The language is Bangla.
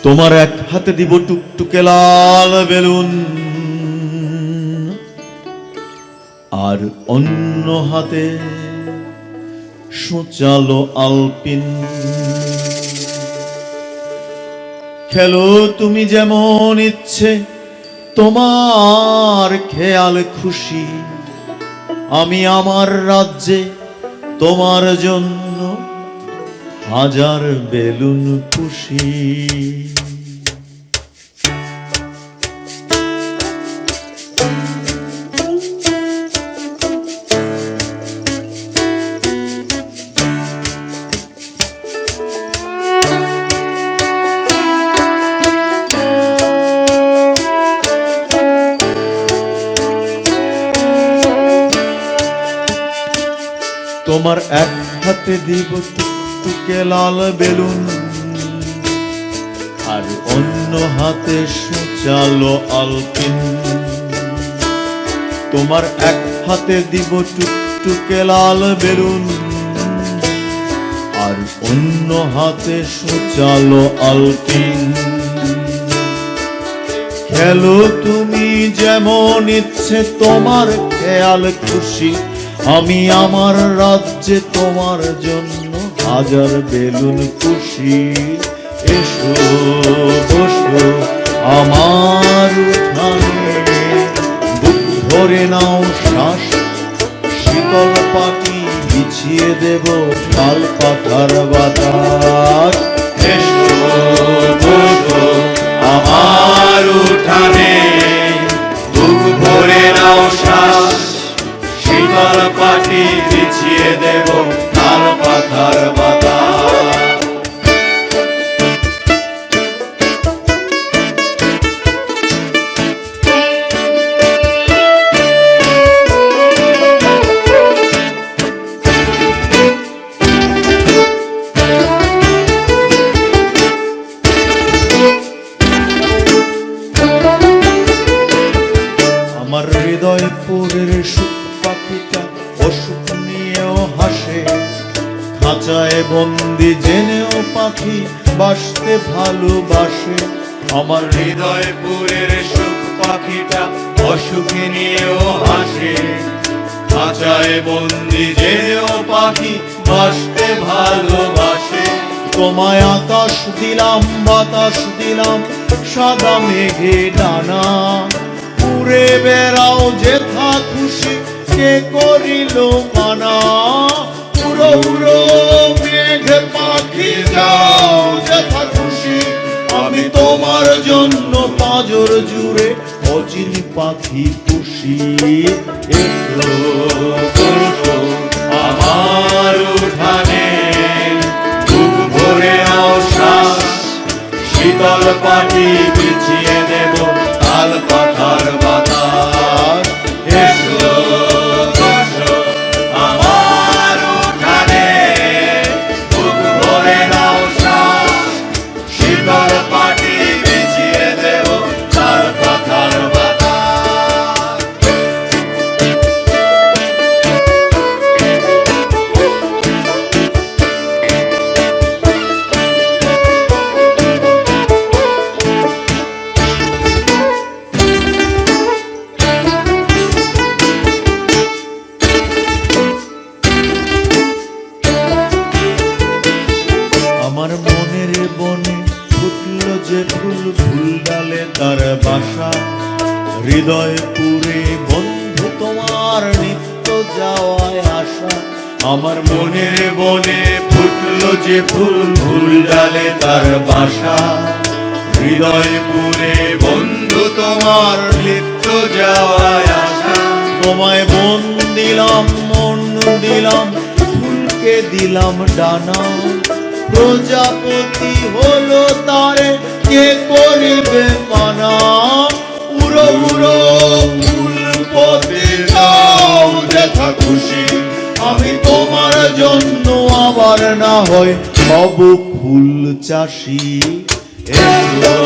তোমার এক হাতে দিব টুকটুকে লাল বেলুন, আর অন্য হাতে সূচালো আলপিন। খেলো তুমি যেমন ইচ্ছে, তোমার খেয়াল খুশি। আমি আমার রাজ্যে তোমার জন্য হাজার বেলুন খুশি। তোমার এক হাতে দিব টুকটুকে লাল বেলুন, আর অন্য হাতে সূচালো আলপিন। তোমার এক হাতে দিব টুকটুকে লাল বেলুন, আর অন্য হাতে সূচালো আলপিন। খেলো তুমি যেমন ইচ্ছে, তোমার খেয়াল খুশি। আমি আমার রাজ্যে তোমার জন্য হাজার বেলুন খুশি। এসো বসো আমার উঠানে, বুক ভরে নাও শ্বাস। শীতল পাটি বিছিয়ে দেব তাল পাতার বাতাস। এসো বসো আমার উঠানে, বুক ভরে নাও শ্বাস। শীতল পাটি বিছিয়ে দেব তাল পাতার বাতাস। আমার হৃদয়পুরের সুখ পাখিটা অসুখ নিয়েও হাসে। খাঁচায় বন্দি জেনেও পাখি বাসতে ভালোবাসে। আমার হৃদয়পুরের সুখ পাখিটা অসুখ নিয়েও হাসে। খাঁচায় বন্দি জেনেও পাখি বাসতে ভালোবাসে। তোমায় আকাশ দিলাম বাতাস দিলাম, সাদা মেঘে ডানা। উড়ে বেড়াও যেথা খুশি, কে করিল মানা। উড়ো উড়ো মেঘ পাখি যাও যেথা খুশি। আমি তোমার জন্য পাঁজর জুড়ে অচিন পাখি খুশি। এসো বসো আমার উঠানে, বুক ভরে নাও শ্বাস। শীতল পাটি বিছিয়ে দেব তাল পাতার বাতাস। এসো বসো আমার উঠানে, বুক ভরে নাও শ্বাস। শীতল পাটি বিছিয়ে দেব তাল পাতার বাতাস। আমার মনের বনে ফুটলো যে ফুল, ফুল ডালে তার বাসা। হৃদয়পুরে বন্ধু তোমার নিত্য যাওয়ায় আসা। আমার মনের বনে ফুটলো যে ফুল, ফুল ডালে তার বাসা। হৃদয়পুরে বন্ধু তোমার নিত্য যাওয়ায় আসা। তোমায় মন দিলাম মন দিলাম, ফুলকে দিলাম ডানা। প্রজাপতি হলো তারে, কে করিবে মানা। উড়ো উড়ো ফুল পথে যাও যেথা খুশি। আমি তোমার জন্য আবার না হয় হব ফুল চাষি। এসো